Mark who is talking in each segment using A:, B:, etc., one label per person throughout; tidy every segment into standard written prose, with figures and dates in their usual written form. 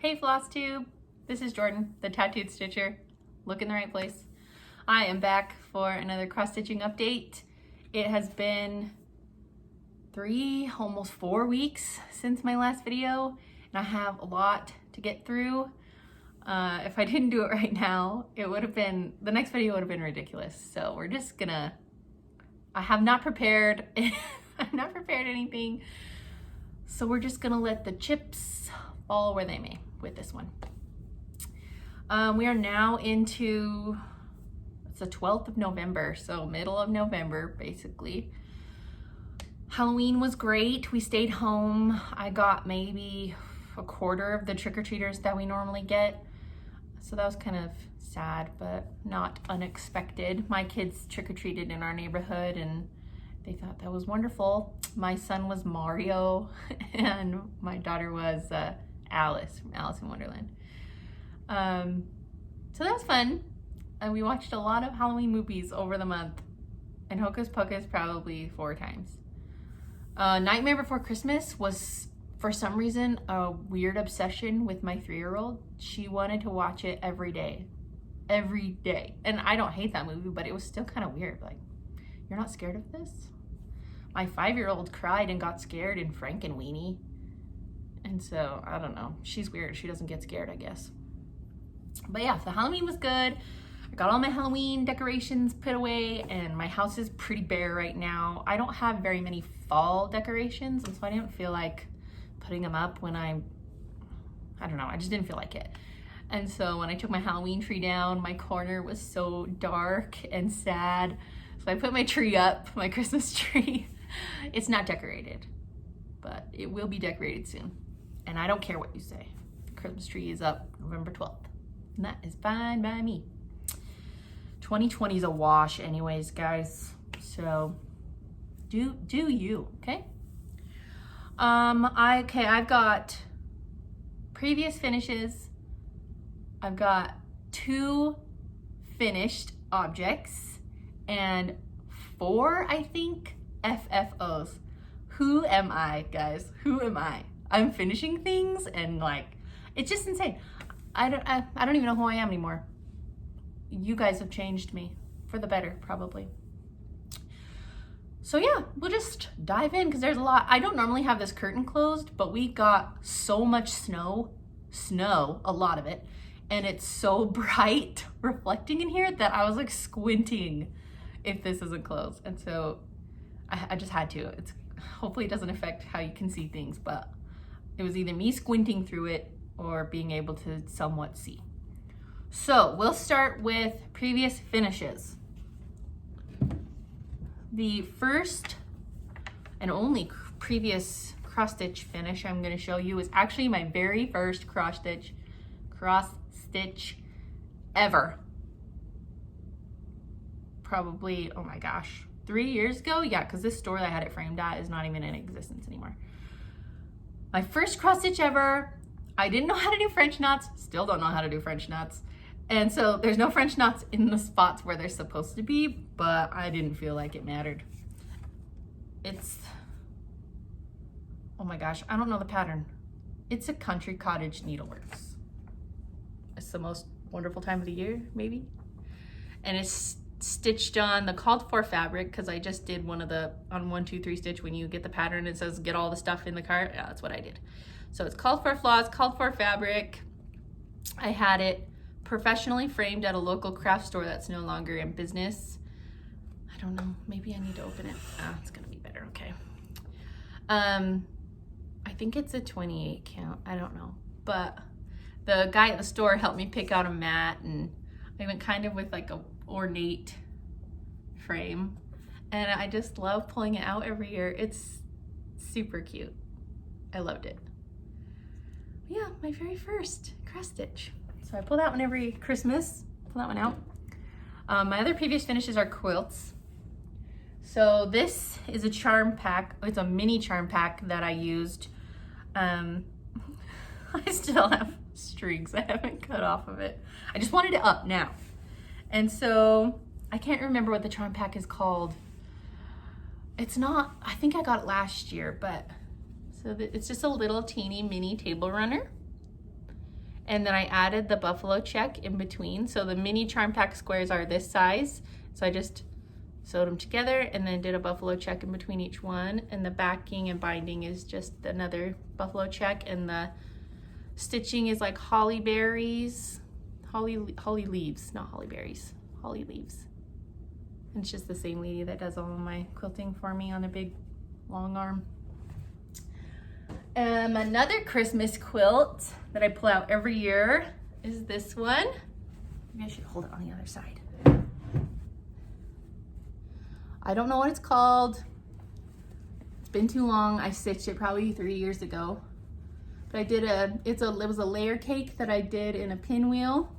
A: Hey Flosstube, this is Jordan, the Tattooed Stitcher. Look in the right place. I am back for another cross-stitching update. It has been 3, almost 4 weeks since my last video, and I have a lot to get through. If I didn't do it right now, the next video would have been ridiculous. So we're just gonna, I have not prepared, I've not prepared anything. So we're just gonna let the chips fall where they may with this one. We are now into, it's the 12th of November, so middle of November, basically. Halloween was great. We stayed home. I got maybe a quarter of the trick-or-treaters that we normally get. So that was kind of sad, but not unexpected. My kids trick-or-treated in our neighborhood and they thought that was wonderful. My son was Mario and my daughter was Alice from Alice in Wonderland. So that was fun. And we watched a lot of Halloween movies over the month and Hocus Pocus probably 4 times. Nightmare Before Christmas was, for some reason, a weird obsession with my 3-year-old. She wanted to watch it every day. Every day. And I don't hate that movie, but it was still kind of weird. Like, you're not scared of this? My 5-year-old cried and got scared in Frankenweenie. And so, I don't know. She's weird. She doesn't get scared, I guess. But yeah, the Halloween was good. I got all my Halloween decorations put away and my house is pretty bare right now. I don't have very many fall decorations, and so I didn't feel like putting them up when I don't know, I just didn't feel like it. And so when I took my Halloween tree down, my corner was so dark and sad. So I put my tree up, my Christmas tree. It's not decorated, but it will be decorated soon. And I don't care what you say. The Christmas tree is up November 12th. And that is fine by me. 2020 is a wash anyways, guys. So do you, okay? I've got previous finishes. I've got 2 finished objects and 4, I think, FFO'S. Who am I, guys? Who am I? I'm finishing things and like, it's just insane. I don't even know who I am anymore. You guys have changed me for the better, probably. So yeah, we'll just dive in because there's a lot. I don't normally have this curtain closed, but we got so much snow, a lot of it, and it's so bright reflecting in here that I was like squinting if this isn't closed. And so I just had to. Hopefully it doesn't affect how you can see things, but it was either me squinting through it or being able to somewhat see. So we'll start with previous finishes. The first and only previous cross stitch finish I'm going to show you is actually my very first cross stitch ever. Probably, oh my gosh, 3 years ago? Yeah, because this store that I had it framed at is not even in existence anymore. My first cross stitch ever. I didn't know how to do French knots, still don't know how to do French knots. And so there's no French knots in the spots where they're supposed to be, but I didn't feel like it mattered. Oh my gosh, I don't know the pattern. It's a Country Cottage Needleworks. It's the most wonderful time of the year, maybe. And it's stitched on the called for fabric because I just did one of the, on 1, 2, 3 stitch when you get the pattern, it says get all the stuff in the cart. Yeah, that's what I did. So it's called for floss, called for fabric. I had it professionally framed at a local craft store that's no longer in business. I don't know, maybe I need to open it. It's gonna be better, okay. I think it's a 28 count, I don't know. But the guy at the store helped me pick out a mat and I went kind of with like a ornate frame. And I just love pulling it out every year. It's super cute. I loved it. Yeah, my very first cross stitch. So I pull that one every Christmas, pull that one out. My other previous finishes are quilts. So this is a charm pack. It's a mini charm pack that I used. I still have strings I haven't cut off of it. I just wanted it up now. And so I can't remember what the charm pack is called. It's not, I think I got it last year, but so it's just a little teeny mini table runner. And then I added the buffalo check in between. So the mini charm pack squares are this size. So I just sewed them together and then did a buffalo check in between each one. And the backing and binding is just another buffalo check. And the stitching is like holly berries, holly leaves, not holly berries, holly leaves. And it's just the same lady that does all of my quilting for me on a big long arm. Another Christmas quilt that I pull out every year is this one. Maybe I should hold it on the other side. I don't know what it's called. It's been too long. I stitched it probably 3 years ago. But I did it was a layer cake that I did in a pinwheel.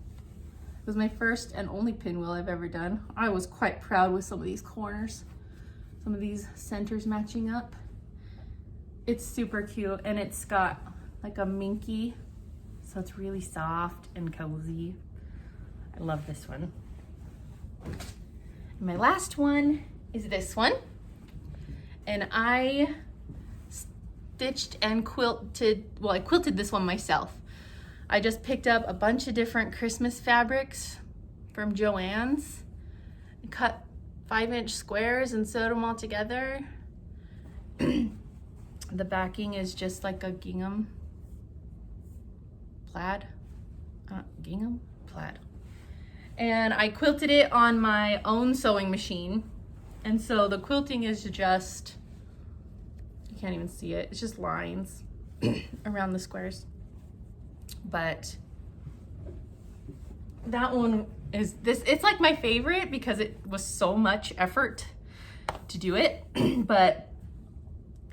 A: It was my first and only pinwheel I've ever done. I was quite proud with some of these corners, some of these centers matching up. It's super cute and it's got like a minky, so it's really soft and cozy. I love this one. And my last one is this one. And I stitched and quilted, well, I quilted this one myself. I just picked up a bunch of different Christmas fabrics from Joann's and cut 5-inch squares and sewed them all together. The backing is just like a gingham plaid, gingham plaid. And I quilted it on my own sewing machine. And so the quilting is just, you can't even see it, it's just lines around the squares. But that one is it's like my favorite because it was so much effort to do it, but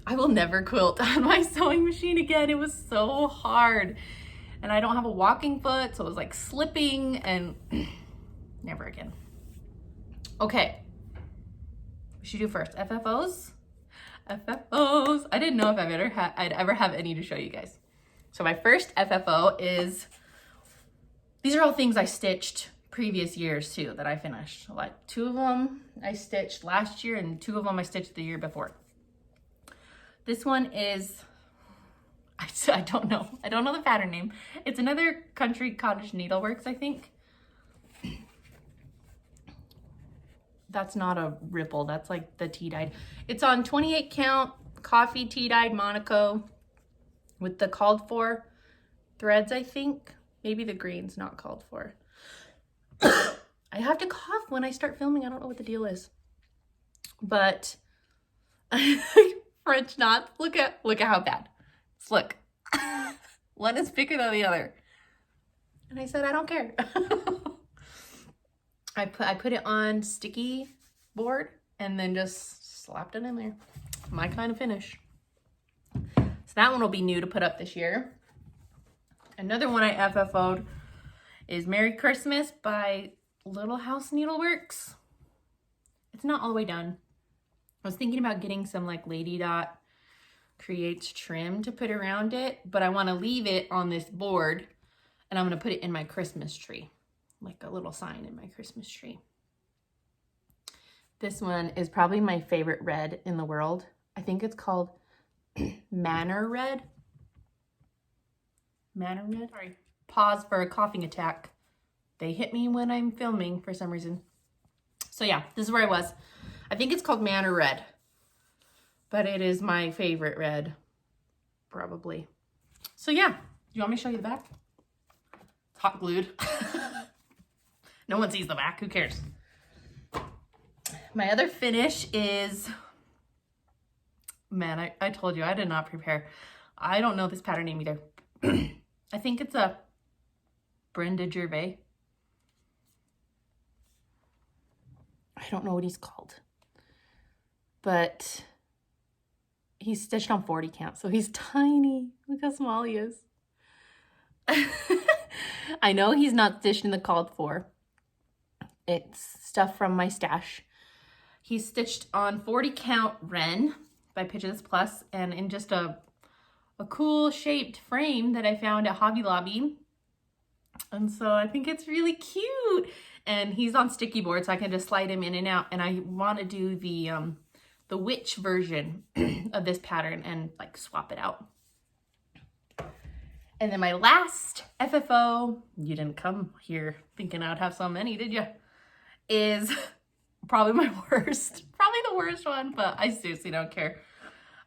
A: I will never quilt on my sewing machine again. It was so hard. And I don't have a walking foot, so it was like slipping and never again. Okay, what should we do first? FFO'S? FFO'S. I didn't know if I'd ever have any to show you guys. So my first FFO is, these are all things I stitched previous years too that I finished. Like 2 of them I stitched last year and 2 of them I stitched the year before. This one is, I don't know the pattern name. It's another Country Cottage Needleworks, I think. That's not a ripple, that's like the tea-dyed. It's on 28 count coffee tea-dyed Monaco with the called for threads, I think. Maybe the green's not called for. I have to cough when I start filming. I don't know what the deal is. But French knots, look at how bad. Look. One is bigger than the other. And I said, I don't care. I put it on sticky board and then just slapped it in there. My kind of finish. So that one will be new to put up this year. Another one I FFO'd is Merry Christmas by Little House Needleworks. It's not all the way done. I was thinking about getting some like Lady Dot Creates trim to put around it, but I want to leave it on this board and I'm going to put it in my Christmas tree, like a little sign in my Christmas tree. This one is probably my favorite red in the world. I think it's called Manor Red. Manor Red? Sorry. Pause for a coughing attack. They hit me when I'm filming for some reason. So yeah, this is where I was. I think it's called Manor Red, but it is my favorite red, probably. So yeah, do you want me to show you the back? It's hot glued. No one sees the back, who cares? My other finish is, man, I told you I did not prepare. I don't know this pattern name either. I think it's a Brenda Gervais. I don't know what he's called, but he's stitched on 40 count, so he's tiny. Look how small he is. I know he's not stitched in the called for. It's stuff from my stash. He's stitched on 40 count Wren by Pitches Plus and in just a cool shaped frame that I found at Hobby Lobby. And so I think it's really cute. And he's on sticky board, so I can just slide him in and out. And I want to do the witch version of this pattern and like swap it out. And then my last FFO, you didn't come here thinking I'd have so many, did you? Is probably my worst. Probably the worst one, but I seriously don't care.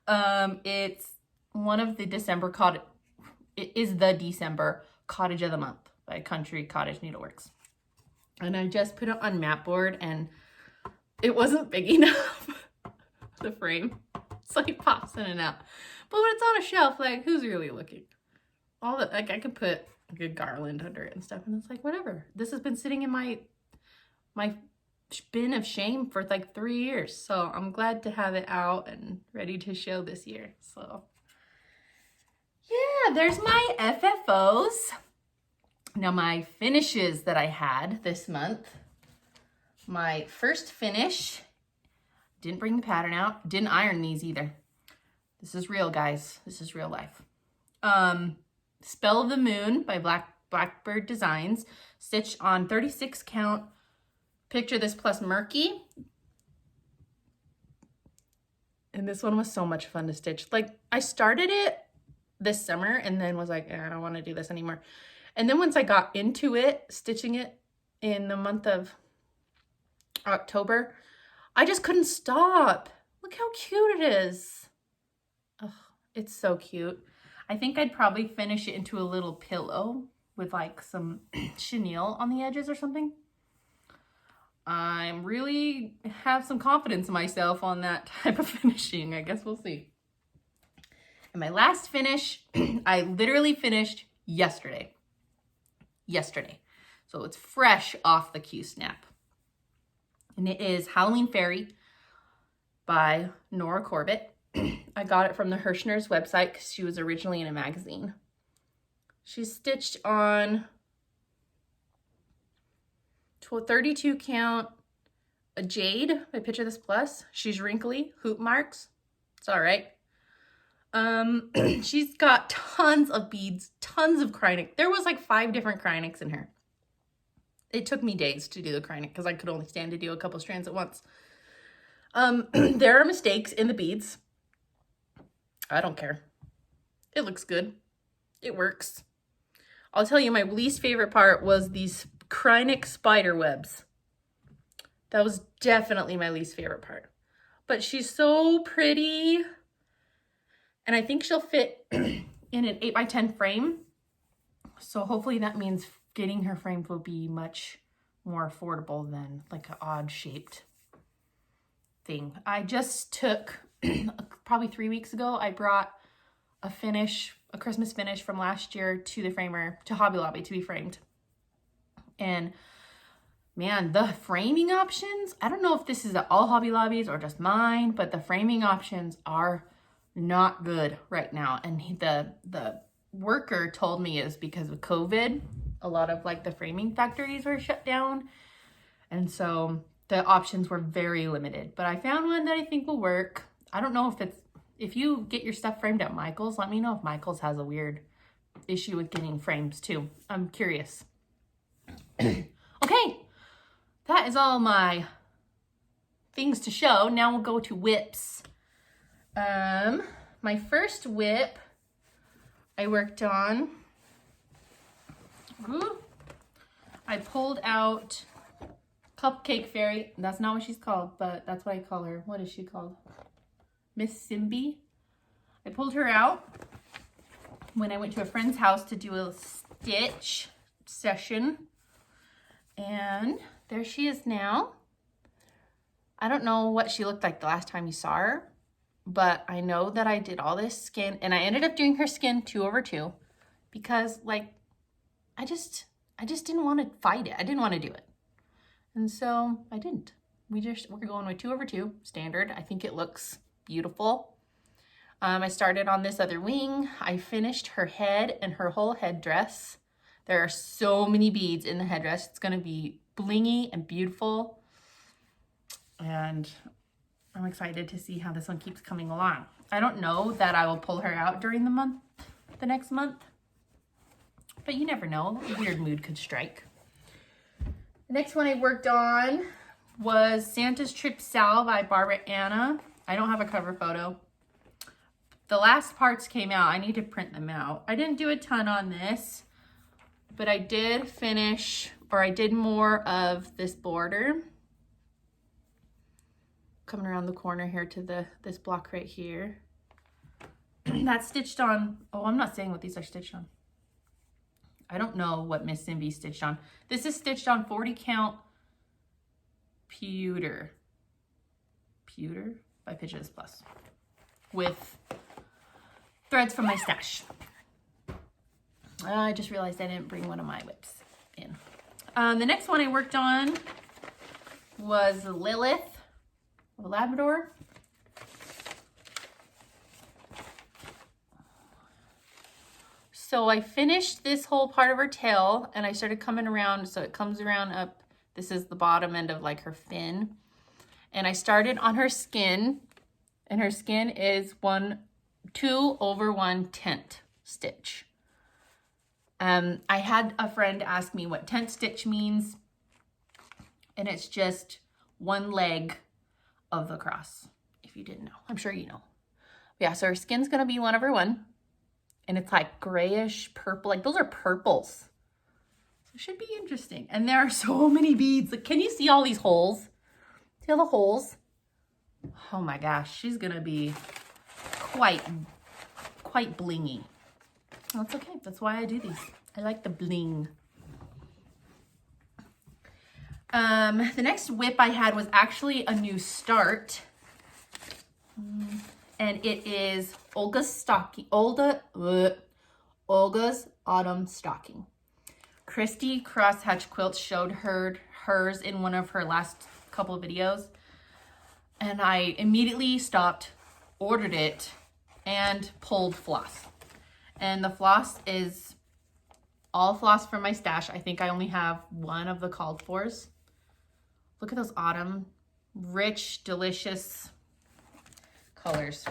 A: It's one of the December cottage. It is the December Cottage of the Month by Country Cottage Needleworks. And I just put it on mat board and it wasn't big enough. The frame. It's like pops in and out. But when it's on a shelf, like, who's really looking? All that, like, I could put a good garland under it and stuff, and it's like, whatever. This has been sitting in my bin of shame for like 3 years, so I'm glad to have it out and ready to show this year. So yeah, there's my FFOs. Now my finishes that I had this month. My first finish, didn't bring the pattern out, didn't iron these either. This is real, guys. This is real life. Spell of the Moon by Blackbird Designs, stitched on 36 count. Picture this plus Murky. And this one was so much fun to stitch. Like, I started it this summer and then was like, I don't want to do this anymore. And then once I got into it, stitching it in the month of October, I just couldn't stop. Look how cute it is. Oh, it's so cute. I think I'd probably finish it into a little pillow with like some chenille on the edges or something. I'm really have some confidence in myself on that type of finishing. I guess we'll see. And my last finish, I literally finished yesterday. So it's fresh off the Q-Snap. And it is Halloween Fairy by Nora Corbett. I got it from the Hirschner's website because she was originally in a magazine. She's stitched on 32 count, a jade by Picture This Plus. She's wrinkly, hoop marks. It's all right. She's got tons of beads, tons of Krynic. There was like 5 different Krynics in her. It took me days to do the Krynic because I could only stand to do a couple strands at once. There are mistakes in the beads. I don't care. It looks good. It works. I'll tell you, my least favorite part was these Krynic spider webs. That was definitely my least favorite part. But she's so pretty. And I think she'll fit in an 8x10 frame. So hopefully that means getting her frame will be much more affordable than like an odd shaped thing. I just took, probably 3 weeks ago, I brought a Christmas finish from last year to the framer, to Hobby Lobby to be framed. And man, the framing options, I don't know if this is at all Hobby Lobbies or just mine, but the framing options are not good right now. And the worker told me is because of COVID, a lot of like the framing factories were shut down. And so the options were very limited, but I found one that I think will work. I don't know if you get your stuff framed at Michael's, let me know if Michael's has a weird issue with getting frames too. I'm curious. Okay, that is all my things to show. Now we'll go to WIPS. My first WIP I worked on, I pulled out Cupcake Fairy. That's not what she's called, but that's what I call her. What is she called? Miss Simbi. I pulled her out when I went to a friend's house to do a stitch session. And there she is now. I don't know what she looked like the last time you saw her, but I know that I did all this skin, and I ended up doing her skin 2/2 because like, I just didn't want to fight it. I didn't want to do it. And so I didn't. We're going with 2/2 standard. I think it looks beautiful. I started on this other wing. I finished her head and her whole headdress. There are so many beads in the headdress. It's going to be blingy and beautiful. And I'm excited to see how this one keeps coming along. I don't know that I will pull her out during the next month. But you never know. A weird mood could strike. The next one I worked on was Santa's Trip Sal by Barbara Anna. I don't have a cover photo. the last parts came out. I need to print them out. I didn't do a ton on this, but I did finish, or I did more of this border. Coming around the corner here to this block right here. That's stitched on. Oh, I'm not saying what these are stitched on. I don't know what Miss Cindy stitched on. This is stitched on 40 count pewter by Pitches Plus with threads from my stash. I just realized I didn't bring one of my WIPs in. The next one I worked on was Lilith of Labrador. So I finished this whole part of her tail and I started coming around, so it comes around up. This is the bottom end of like her fin. And I started on her skin, and her skin is 2/1 tent stitch. I had a friend ask me what tent stitch means, and it's just one leg of the cross, if you didn't know. I'm sure you know. Yeah, so her skin's gonna be 1/1. And it's like grayish purple, like those are purples. So it should be interesting. And there are so many beads. Like, can you see all these holes? See all the holes? Oh my gosh, she's gonna be quite blingy. That's okay, that's why I do these. I like the bling. The next WIP I had was actually a new start. And it is Olga's Autumn Stocking. Christy Crosshatch Quilts showed hers in one of her last couple of videos. And I immediately stopped, ordered it, and pulled floss. And the floss is all floss from my stash. I think I only have one of the called fors. Look at those autumn, rich, delicious colors.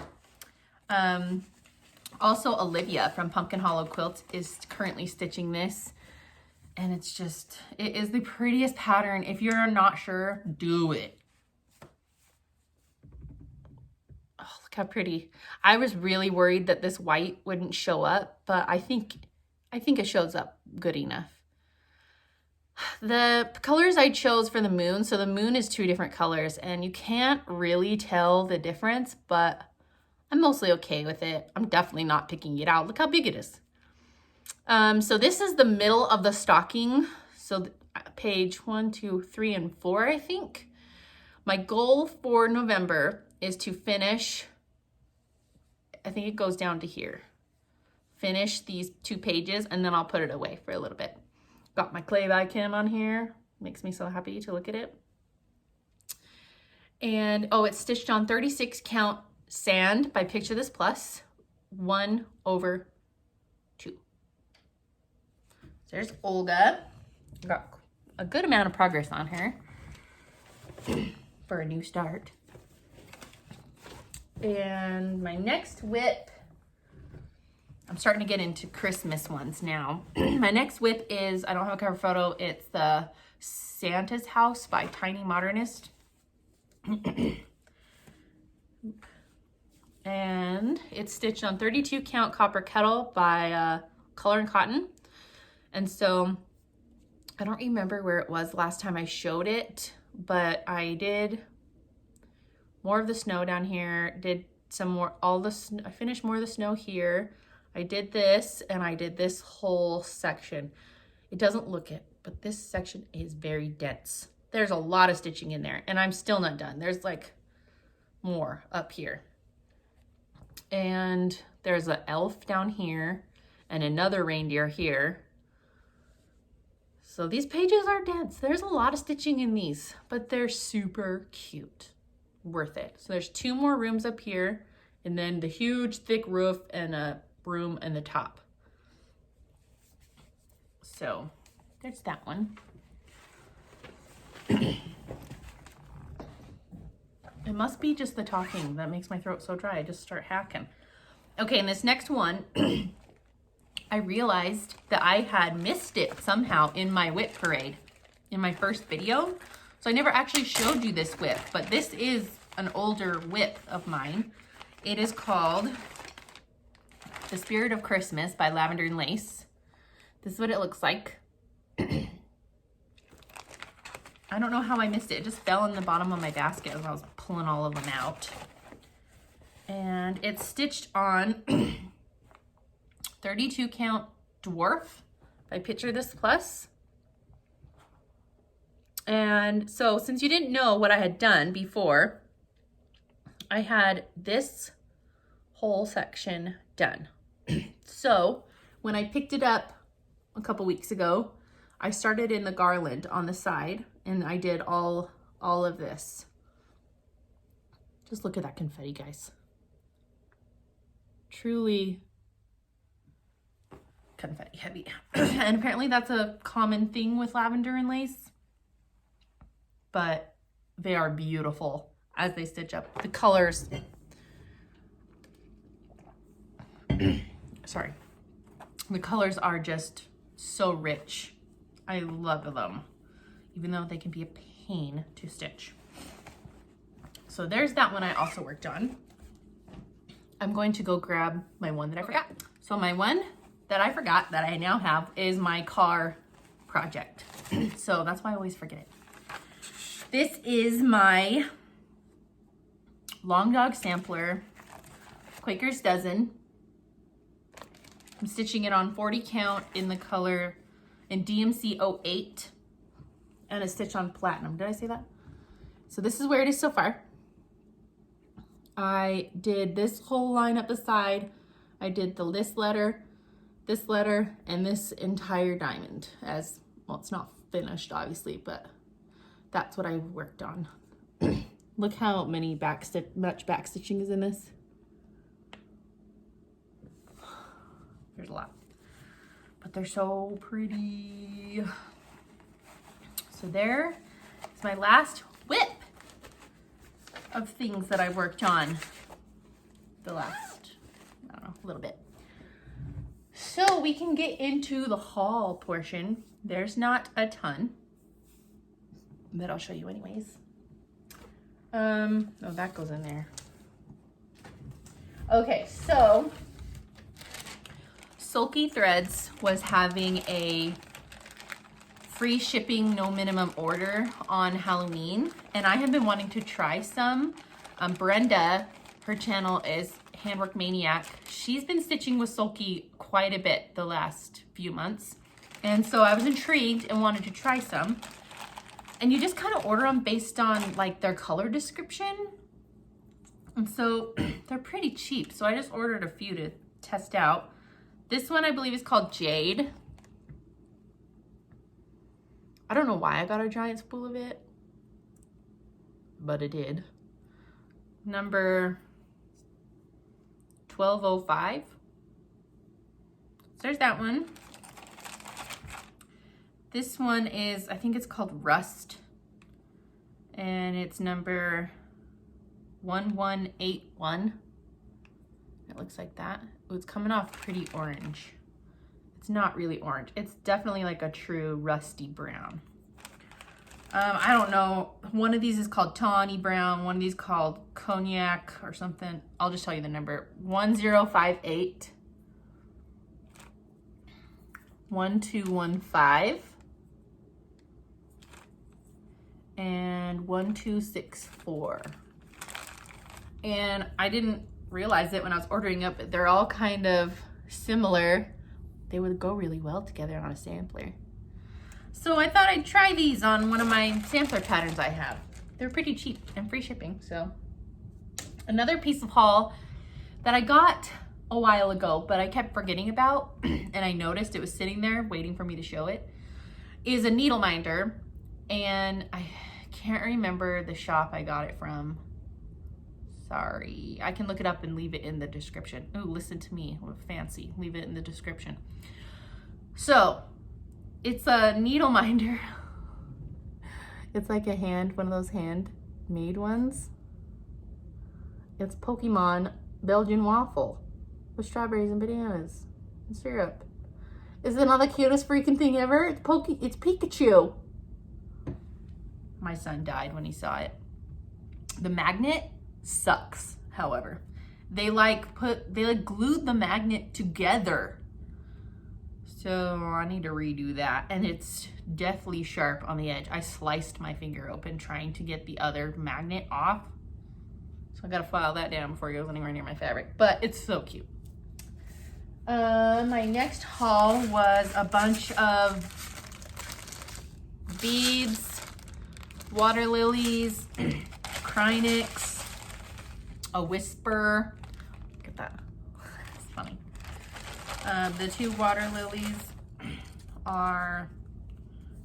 A: Also Olivia from Pumpkin Hollow Quilts is currently stitching this, and it is the prettiest pattern. If you're not sure, do it. Oh, look how pretty. I was really worried that this white wouldn't show up, but I think it shows up good enough. The colors I chose for the moon, so the moon is 2 different colors, and you can't really tell the difference, but I'm mostly okay with it. I'm definitely not picking it out. Look how big it is. So this is the middle of the stocking. So page 1, 2, 3, and 4, I think. My goal for November is to finish, I think it goes down to here. Finish these 2 pages, and then I'll put it away for a little bit. Got my clay by Kim on here. Makes me so happy to look at it. And, oh, it's stitched on 36 count sand by Picture This Plus, 1/2. There's Olga. Got a good amount of progress on her for a new start. And my next WIP, I'm starting to get into Christmas ones now. My next WIP is, I don't have a cover photo, it's the Santa's House by Tiny Modernist. And it's stitched on 32 count copper kettle by Color and Cotton. And so I don't remember where it was last time I showed it, but I did more of the snow down here, did some more, I finished more of the snow here. I did this, and I did this whole section. It doesn't look it, but this section is very dense. There's a lot of stitching in there, and I'm still not done. There's like more up here. And there's an elf down here and another reindeer here. So these pages are dense. There's a lot of stitching in these, but they're super cute. Worth it. So there's 2 more rooms up here, and then the huge thick roof and a room in the top. So there's that one. It must be just the talking that makes my throat so dry. I just start hacking. Okay, and this next one, I realized that I had missed it somehow in my WIP parade in my first video. So I never actually showed you this WIP, but this is an older WIP of mine. It is called The Spirit of Christmas by Lavender and Lace. This is what it looks like. I don't know how I missed it. It just fell in the bottom of my basket as I was pulling all of them out. And it's stitched on 32 count dwarf by Picture This Plus. And so since you didn't know what I had done before, I had this whole section done. So when I picked it up a couple weeks ago, I started in the garland on the side and I did all of this. Just look at that confetti, guys. Truly confetti heavy. And apparently that's a common thing with lavender and lace, but they are beautiful as they stitch up. The colors, sorry, the colors are just so rich. I love them, even though they can be a pain to stitch. So there's that one I also worked on. I'm going to go grab my one that I forgot. So my one that I forgot that I now have is my car project. So that's why I always forget it. This is my Long Dog Sampler, Quaker's Dozen. I'm stitching it on 40 count in the color in DMC 08 and a stitch on Platinum. Did I say that? So this is where it is so far. I did this whole line up the side. I did this letter, and this entire diamond as, well, it's not finished obviously, but that's what I worked on. Look how many much back stitching is in this. There's a lot, but they're so pretty. So there is my last whip of things that I worked on the last, I don't know, a little bit. So we can get into the haul portion. There's not a ton, but I'll show you anyways. Oh, that goes in there. Okay, so Sulky Threads was having a free shipping, no minimum order on Halloween, and I have been wanting to try some. Brenda, her channel is Handwork Maniac. She's been stitching with Sulky quite a bit the last few months, and so I was intrigued and wanted to try some. And you just kind of order them based on like their color description, and so they're pretty cheap. So I just ordered a few to test out. This one I believe is called Jade. I don't know why I got a giant spool of it, but I did. Number 1205. So there's that one. This one is, I think it's called Rust, and it's number 1181. It looks like that. Ooh, it's coming off pretty orange. It's not really orange. It's definitely like a true rusty brown. I don't know. One of these is called tawny brown. One of these called cognac or something. I'll just tell you the number. 1058. 1215. And 1264. And I didn't realize it when I was ordering up, but they're all kind of similar. They would go really well together on a sampler. So I thought I'd try these on one of my sampler patterns I have. They're pretty cheap and free shipping. So another piece of haul that I got a while ago, but I kept forgetting about, and I noticed it was sitting there waiting for me to show it, is a needle minder. And I can't remember the shop I got it from. Sorry, I can look it up and leave it in the description. Ooh, listen to me, what fancy, leave it in the description. So it's a needle minder. It's like a one of those handmade ones. It's Pokemon Belgian waffle with strawberries and bananas and syrup. Is it not the cutest freaking thing ever? It's Pikachu. My son died when he saw it. The magnet sucks, however. they glued the magnet together. So I need to redo that. And it's deathly sharp on the edge. I sliced my finger open trying to get the other magnet off. So I gotta file that down before it goes anywhere near my fabric, but it's so cute. My next haul was a bunch of beads, water lilies, Krynics, a whisper. Look at that, it's funny. The two water lilies are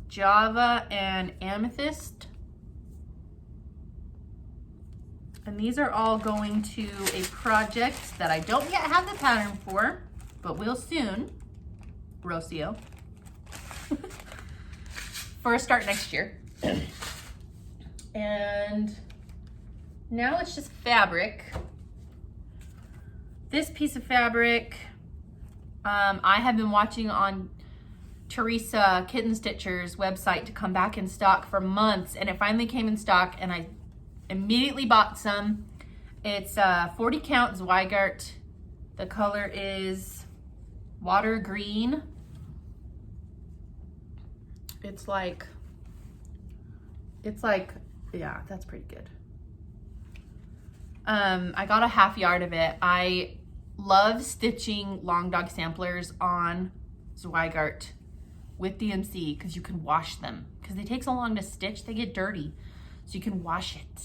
A: Java and Amethyst. And these are all going to a project that I don't yet have the pattern for, but will soon, Rocio, for a start next year. And now it's just fabric. This piece of fabric, I have been watching on Teresa Kitten Stitcher's website to come back in stock for months, and it finally came in stock and I immediately bought some. It's 40 count Zweigart. The color is water green. It's like, yeah, that's pretty good. I got a half yard of it. I love stitching long dog samplers on Zweigart with DMC because you can wash them. Because they take so long to stitch, they get dirty. So you can wash it.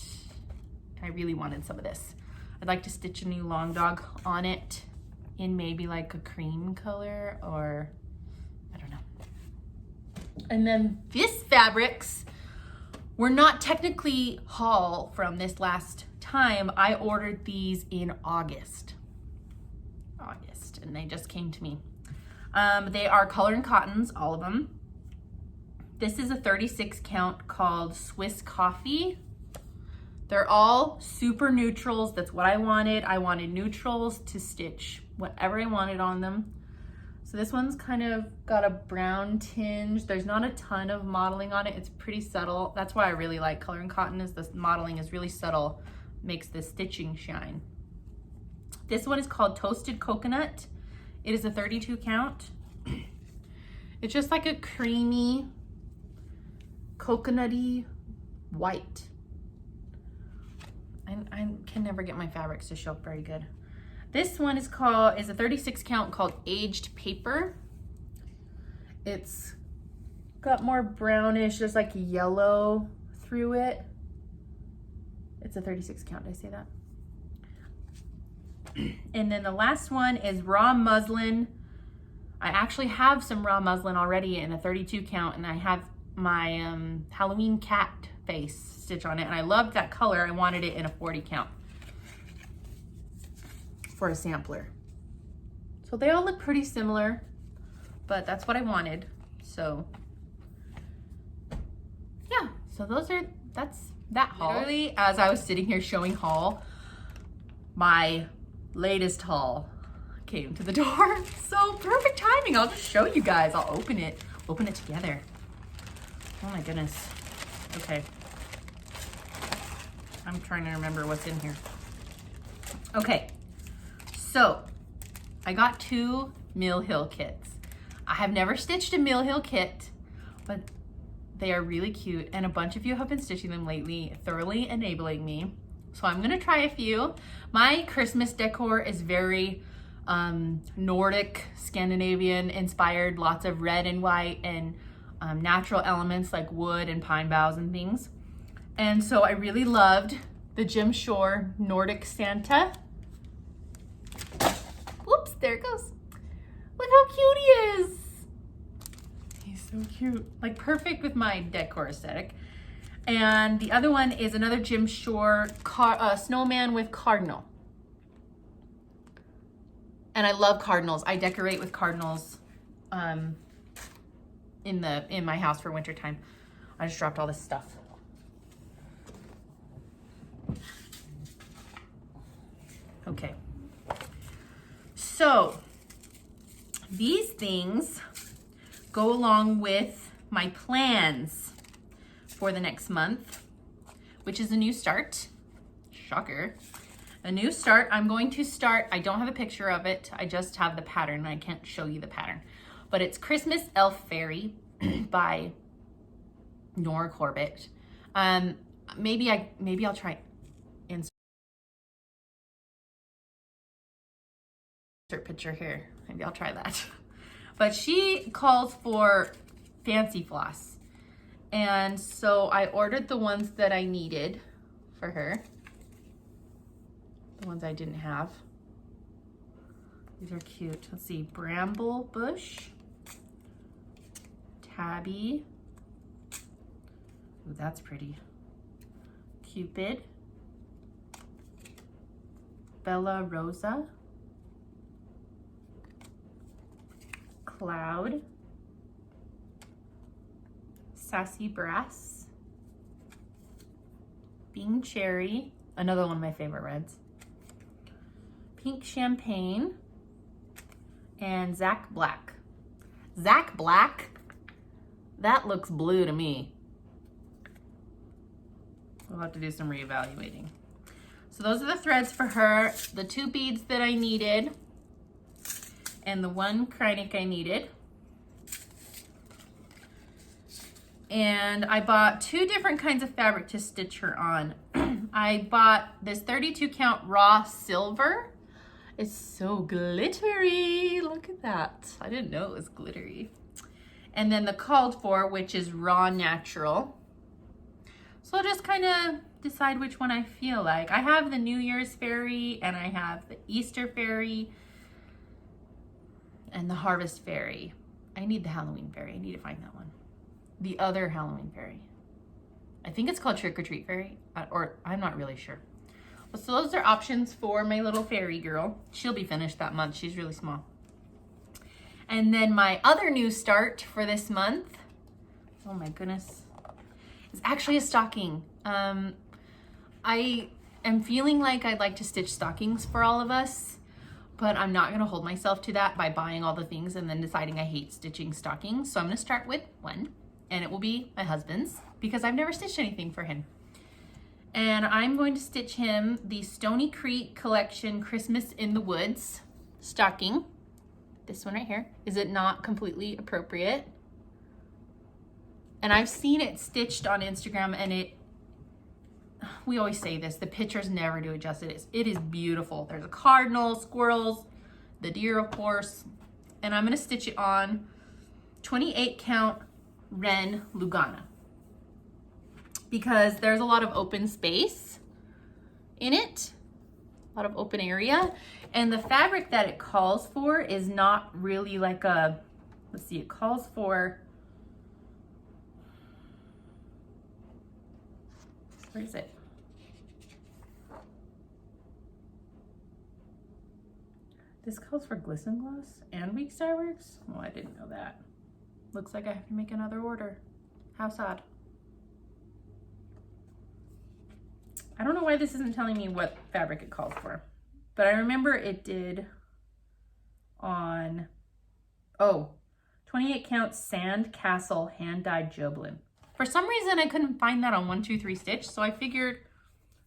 A: I really wanted some of this. I'd like to stitch a new long dog on it in maybe like a cream color or I don't know. And then this fabrics were not technically haul from this last time. I ordered these in August, and they just came to me. They are color and cottons, all of them. This is a 36 count called Swiss Coffee. They're all super neutrals. That's what I wanted. I wanted neutrals to stitch whatever I wanted on them. So this one's kind of got a brown tinge. There's not a ton of modeling on it. It's pretty subtle. That's why I really like color and cotton, is this modeling is really subtle, makes the stitching shine. This one is called Toasted Coconut. It is a 32 count. It's just like a creamy, coconutty white. I can never get my fabrics to show up very good. This one is a 36 count called Aged Paper. It's got more brownish, there's like yellow through it. It's a 36 count, did I say that? And then the last one is Raw Muslin. I actually have some raw muslin already in a 32 count, and I have my Halloween cat face stitch on it, and I loved that color. I wanted it in a 40 count for a sampler. So they all look pretty similar, but that's what I wanted. So yeah, so that's that haul. Literally, as I was sitting here showing haul, my latest haul came to the door. So perfect timing. I'll just show you guys. I'll open it together. Oh my goodness. Okay. I'm trying to remember what's in here. Okay. So I got 2 Mill Hill kits. I have never stitched a Mill Hill kit, but they are really cute, and a bunch of you have been stitching them lately, thoroughly enabling me. So I'm gonna try a few. My Christmas decor is very Nordic, Scandinavian inspired, lots of red and white and natural elements like wood and pine boughs and things. And so I really loved the Jim Shore Nordic Santa. Whoops, there it goes. Look how cute he is. He's so cute, like perfect with my decor aesthetic. And the other one is another Jim Shore snowman with cardinal. And I love cardinals. I decorate with cardinals in my house for winter time. I just dropped all this stuff. Okay. So these things go along with my plans for the next month, which is a new start. Shocker. A new start. I'm going to start, I don't have a picture of it. I just have the pattern. I can't show you the pattern. But it's Christmas Elf Fairy by Nora Corbett. Maybe I'll try insert picture here. Maybe I'll try that. But she calls for fancy floss. And so I ordered the ones that I needed for her. The ones I didn't have. These are cute. Let's see, Bramble Bush, Tabby. Ooh, that's pretty. Cupid, Bella Rosa, Cloud, Sassy Brass, Bing Cherry, another one of my favorite reds, Pink Champagne, and Zach Black. Zach Black? That looks blue to me. We'll have to do some reevaluating. So those are the threads for her, the 2 beads that I needed, and the 1 Kreinik I needed. And I bought 2 different kinds of fabric to stitch her on. I bought this 32 count raw silver. It's so glittery. Look at that. I didn't know it was glittery. And then the called for, which is raw natural. So I'll just kind of decide which one I feel like. I have the New Year's fairy, and I have the Easter fairy, and the Harvest fairy. I need the Halloween fairy. I need to find that one. The other Halloween fairy. I think it's called Trick or Treat Fairy, or I'm not really sure. So those are options for my little fairy girl. She'll be finished that month. She's really small. And then my other new start for this month, oh my goodness, is actually a stocking. I am feeling like I'd like to stitch stockings for all of us, but I'm not gonna hold myself to that by buying all the things and then deciding I hate stitching stockings. So I'm gonna start with one, and it will be my husband's because I've never stitched anything for him. And I'm going to stitch him the Stony Creek Collection Christmas in the Woods stocking. This one right here. Is it not completely appropriate? And I've seen it stitched on Instagram, and we always say this, the pictures never do it justice. It is beautiful. There's a cardinal, squirrels, the deer, of course. And I'm gonna stitch it on 28 count Ren Lugana, because there's a lot of open space in it, a lot of open area. And the fabric that it calls for is not really like a, let's see, it calls for, where is it? This calls for Glisten Gloss and Weeks Dye Works? Oh, I didn't know that. Looks like I have to make another order. How sad. I don't know why this isn't telling me what fabric it calls for, but I remember it did on, 28 count Sand Castle hand dyed Joblin. For some reason I couldn't find that on 123 Stitch, so I figured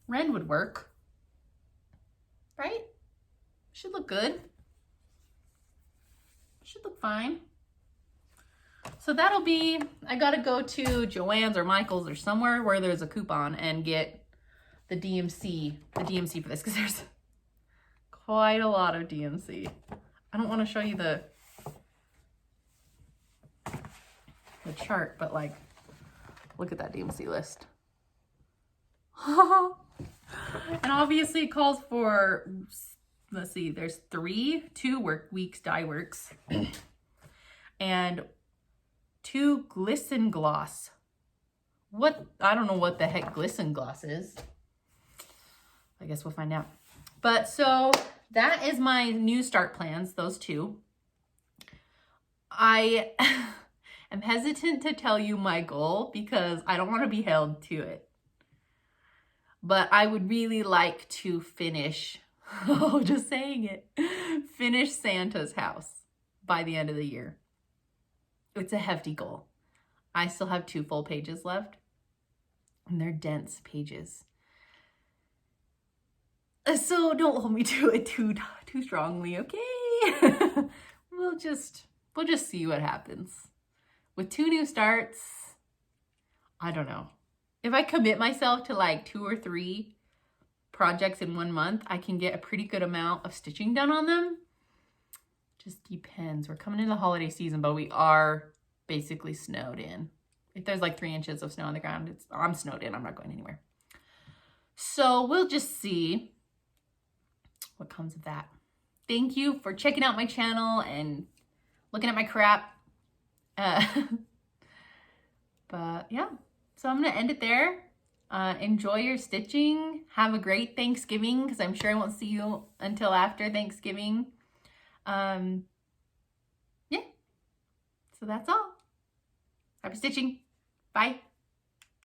A: Ren would work, right? Should look good. Should look fine. So that'll be, I gotta go to Joann's or Michael's or somewhere where there's a coupon and get the DMC for this, because there's quite a lot of DMC. I don't want to show you the chart, but like, look at that DMC list. And obviously it calls for, let's see, there's 2 Weeks Dye Works and 2 Glisten Gloss. I don't know what the heck Glisten Gloss is. I guess we'll find out. But so that is my new start plans, those 2. I am hesitant to tell you my goal because I don't want to be held to it. But I would really like to finish, just saying it, finish Santa's house by the end of the year. It's a hefty goal. I still have 2 full pages left, and they're dense pages. So don't hold me to it too strongly, okay? We'll just see what happens. With 2 new starts, I don't know. If I commit myself to like 2 or 3 projects in 1 month, I can get a pretty good amount of stitching done on them. Just depends. We're coming into the holiday season, but we are basically snowed in. If there's like 3 inches of snow on the ground, I'm snowed in. I'm not going anywhere. So we'll just see what comes of that. Thank you for checking out my channel and looking at my crap. But yeah, so I'm gonna end it there. Enjoy your stitching. Have a great Thanksgiving, because I'm sure I won't see you until after Thanksgiving. Yeah, so that's all. Happy stitching. Bye.